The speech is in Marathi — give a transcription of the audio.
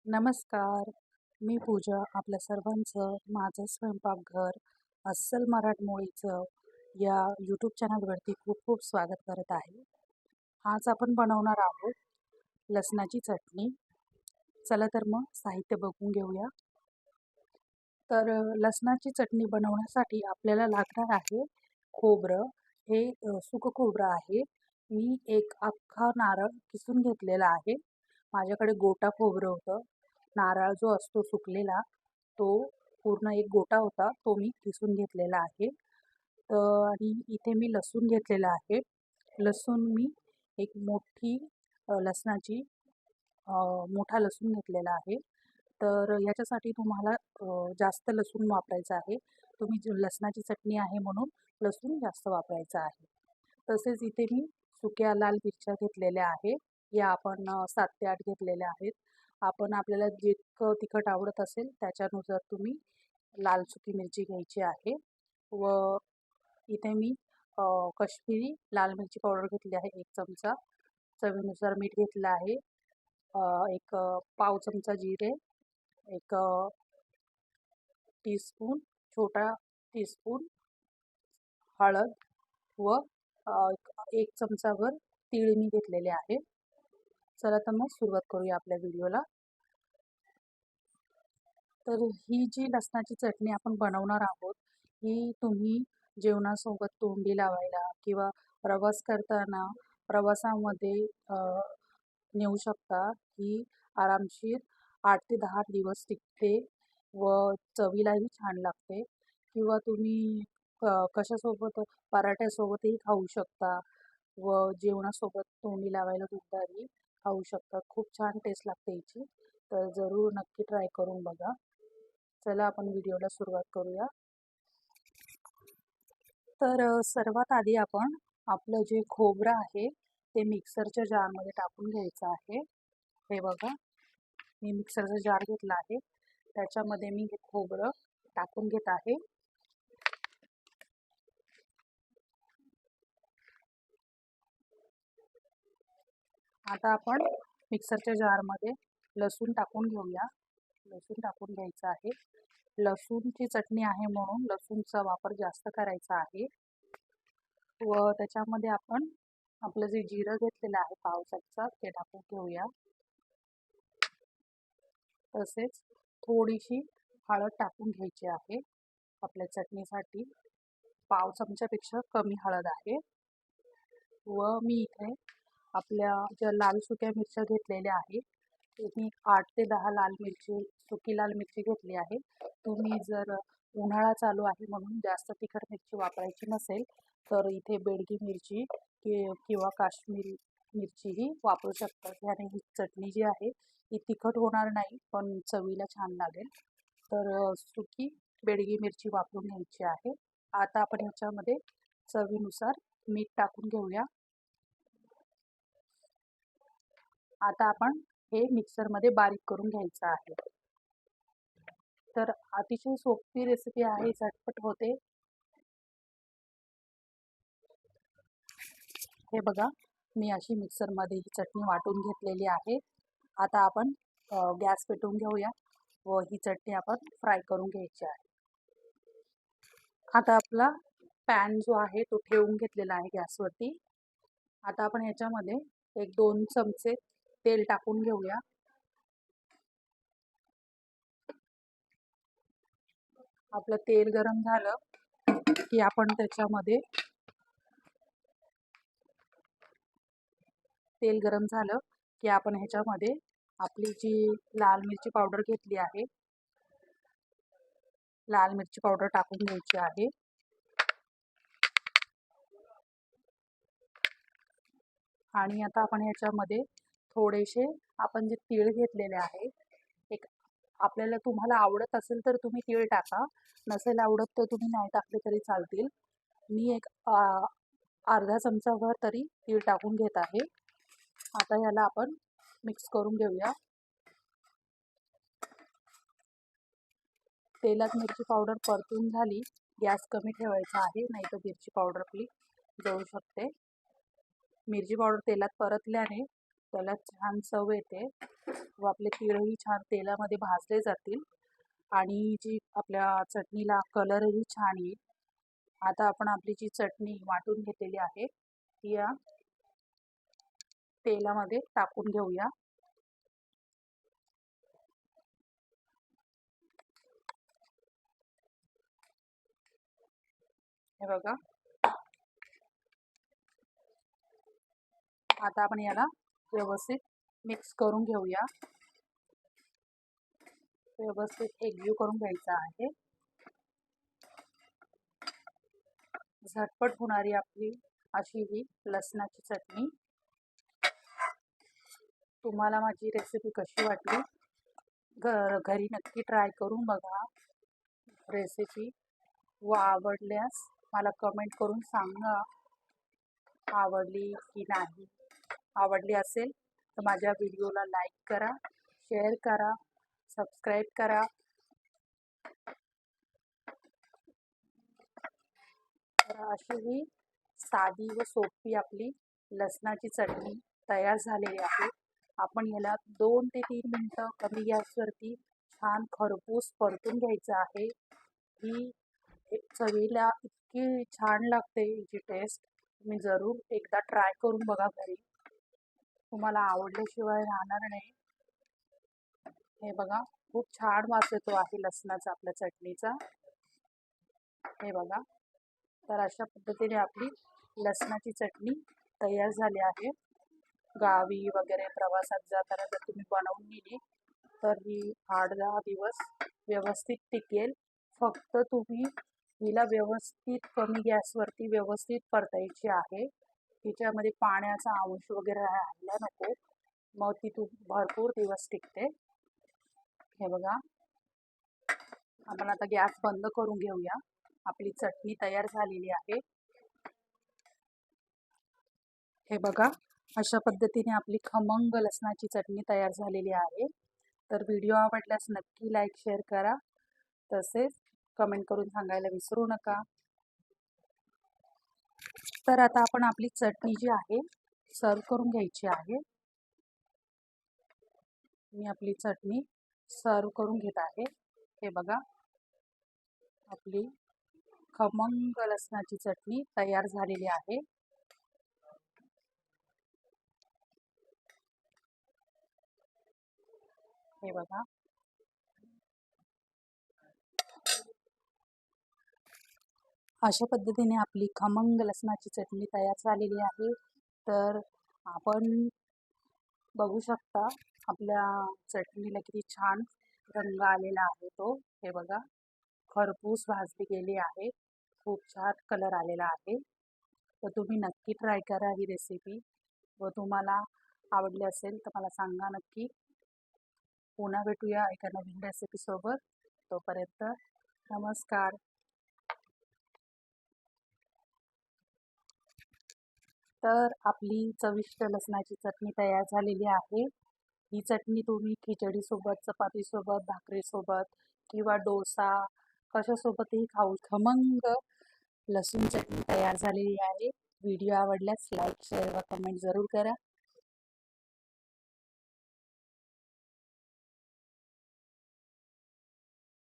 नमस्कार. मी पूजा आपल्या सर्वांचं माझं स्वयंपाकघर अस्सल मराठमोळीचं या यूट्यूब चॅनलवरती खूप खूप स्वागत करत आहे. आज आपण बनवणार आहोत लसणाची चटणी. चला तर मग साहित्य बघून घेऊया. तर लसणाची चटणी बनवण्यासाठी आपल्याला लागणार आहे खोबरं. हे सुकं खोबरं आहे. मी एक अख्खा नारळ किसून घेतलेला आहे. माझ्याकडे गोटा खोबरं होतं. नारळ जो असतो सुकलेला तो पूर्ण एक गोटा होता, तो मी किसून घेतलेला आहे. आणि इथे मी लसूण घेतलेला आहे. लसूण मी एक मोठी लसणाची मोठा लसूण घेतलेला आहे. तर ह्याच्यासाठी तुम्हाला जास्त लसूण वापरायचं आहे. तुम्ही जी लसणाची चटणी आहे म्हणून लसूण जास्त वापरायचं आहे. तसेच इथे मी सुक्या लाल मिरच्या घेतलेल्या आहे. या आपण 7 ते 8 घेतलेल्या आहेत. आपण आपल्याला जितकं तिखट आवडत असेल त्याच्यानुसार तुम्ही लाल सुकी मिरची घ्यायची आहे. व इथे मी काश्मीरी लाल मिरची पावडर घेतली आहे 1 चमचा. चवीनुसार मीठ घेतलं आहे. एक पाव चमचा जिरे, एक टीस्पून छोटा टीस्पून हळद व 1 चमचाभर तीळ मी घेतलेले आहे. चला तर मग सुरुवात करूया आपल्या व्हिडिओला. तर ही जी लसणाची चटणी आपण बनवणार आहोत, ही तुम्ही जेवणासोबत तोंडी लावायला किंवा प्रवास करताना प्रवासामध्ये नेऊ शकता. ही आरामशीर 8 ते 10 दिवस टिकते व चवीलाही छान लागते. किंवा तुम्ही कशासोबत पराठ्यासोबतही खाऊ शकता व जेवणासोबत तोंडी लावायला सुद्धाही खाऊ शकता. खूप छान टेस्ट लागते हिची. तर जरूर नक्की ट्राय करून बघा. चला आपण व्हिडिओला सुरुवात करूया. तर सर्वात आधी आपण आपलं जे खोबरं आहे ते मिक्सरच्या जारमध्ये टाकून घ्यायचं आहे. हे बघा, मी मिक्सरचा जार घेतला आहे. त्याच्यामध्ये मी हे खोबरं टाकून घेत आहे. आता आपण मिक्सरच्या जारमध्ये लसूण टाकून घेऊया. लसूण टाकून घ्यायचं आहे. लसूणची चटणी आहे म्हणून लसूणचा वापर जास्त करायचा आहे. व त्याच्यामध्ये आपण आपलं जे जिरं घेतलेलं आहे पाव चमचा ते टाकून घेऊया. तसेच थोडीशी हळद टाकून घ्यायची आहे. आपल्या चटणीसाठी पाव चमच्यापेक्षा कमी हळद आहे. व मी इथे आपल्या ज्या लाल सुक्या मिरच्या घेतलेल्या आहेत मी 8 ते 10 लाल मिरची सुकी लाल मिरची घेतली आहे. तुम्ही जर उन्हाळा चालू आहे म्हणून जास्त तिखट मिरची वापरायची नसेल तर इथे बेडगी मिरची किंवा काश्मीरी मिरचीही वापरू शकता. याने ही चटणी जी आहे ही तिखट होणार नाही पण चवीला छान लागेल. तर सुकी बेडगी मिरची वापरून घ्यायची आहे. आता आपण ह्याच्यामध्ये चवीनुसार मीठ टाकून घेऊया. आता आपण हे मिक्सरमध्ये बारीक करून घ्यायचं आहे. तर अतिशय सोपी रेसिपी आहे, झटपट होते. हे बघा, मी अशी मिक्सरमध्ये ही चटणी वाटून घेतलेली आहे. आता आपण गॅस पेटवून घेऊया व ही चटणी आपण फ्राय करून घ्यायची आहे. आता आपला पॅन जो आहे तो ठेवून घेतलेला आहे गॅसवरती. आता आपण ह्याच्यामध्ये 1-2 चमचे तेल टाकून घेऊया. आपलं तेल गरम झालं की आपण त्याच्यामध्ये तेल गरम झालं की आपण ह्याच्यामध्ये आपली जी लाल मिरची पावडर घेतली आहे लाल मिरची पावडर टाकून घ्यायची आहे. आणि आता आपण ह्याच्यामध्ये थोडेसे आपण जे तीळ घेतलेले आहे एक आपल्याला तुम्हाला आवडत असेल तर तुम्ही तीळ टाका, नसेल आवडत तर तुम्ही नाही टाकले तरी चालतील. मी एक अर्धा चमचाभर तरी तीळ टाकून घेत आहे. आता ह्याला आपण मिक्स करून घेऊया. तेलात मिरची पावडर परतून झाली, गॅस कमी ठेवायचा आहे, नाही तर मिरची पावडर आपली जळू शकते. मिरची पावडर तेलात परतल्याने त्याला छान चव येते व आपले तीळही छान तेलामध्ये भाजले जातील आणि जी आपल्या चटणीला कलरही छान येईल. आता आपण आपली जी चटणी वाटून घेतलेली आहे ती या तेलामध्ये टाकून घेऊया. हे बघा, आता आपण याला व्यवस्थित मिक्स करून घेऊया. व्यवस्थित एकजीव करून घ्यायचा आहे. झटपट होणारी आपली अशी ही लसणाची चटणी. तुम्हाला माझी रेसिपी कशी वाटली घरी नक्की ट्राय करून बघा रेसिपी व आवडल्यास मला कमेंट करून सांगा आवडली की नाही. आवडली असेल तर माझ्या व्हिडिओला लाईक करा, शेअर करा, सबस्क्राईब करा. तर अशी ही साधी व सोपी आपली लसणाची चटणी तयार झालेली आहे. आपण याला 2 ते 3 मिनिटं कमी गॅसवरती छान खरपूस परतून घ्यायचं आहे. ही चवीला इतकी छान लागते हिची टेस्ट. तुम्ही जरूर एकदा ट्राय करून बघा घरी, तुम्हाला आवडल्याशिवाय राहणार नाही. हे बघा, खूप छान वास येतो आहे लसणाचा आपल्या चटणीचा. हे बघा, तर अशा पद्धतीने आपली लसणाची चटणी तयार झाली आहे. गावी वगैरे प्रवासात जाताना जर तुम्ही बनवून नेली तर ही 8-10 दिवस व्यवस्थित टिकेल. फक्त तुम्ही हिला व्यवस्थित कमी गॅसवरती व्यवस्थित परतायची आहे. तिच्यामध्ये पाण्याचा अंश वगैरे राहायला नको, मग ती भरपूर दिवस टिकते. हे बघा, आपण आता गॅस बंद करून घेऊया. आपली चटणी तयार झालेली आहे. हे बघा, अशा पद्धतीने आपली खमंग लसणाची चटणी तयार झालेली आहे. तर व्हिडिओ आवडल्यास नक्की लाईक शेअर करा, तसेच कमेंट करून सांगायला विसरू नका. तर आता आपण आपली चटणी जी आहे सर्व करून घ्यायची आहे. मी आपली चटणी सर्व करून घेत आहे. हे बघा, आपली खमंग लसणाची चटणी तयार झालेली आहे. हे बघा, अशा पद्धतीने आपली खमंग लसणाची चटणी तयार झालेली आहे. तर आपण बघू शकता आपल्या चटणीला किती छान रंग आलेला आहे तो. हे बघा, खरपूस भाजली गेली आहे, खूप छान कलर आलेला आहे. तर तुम्ही नक्की ट्राय करा ही रेसिपी व तुम्हाला आवडली असेल तर मला सांगा नक्की. पुन्हा भेटूया एका नवीन रेसिपीसोबत. तोपर्यंत नमस्कार. तर आपली चविष्ट लसणाची चटणी तयार झालेली आहे. ही चटणी तुम्ही खिचडीसोबत, चपातीसोबत, भाकरीसोबत किंवा डोसा कशासोबतही खाऊ. खमंग लसूण चटणी तयार झालेली आहे. व्हिडिओ आवडल्यास लाईक शेअर व कमेंट जरूर करा.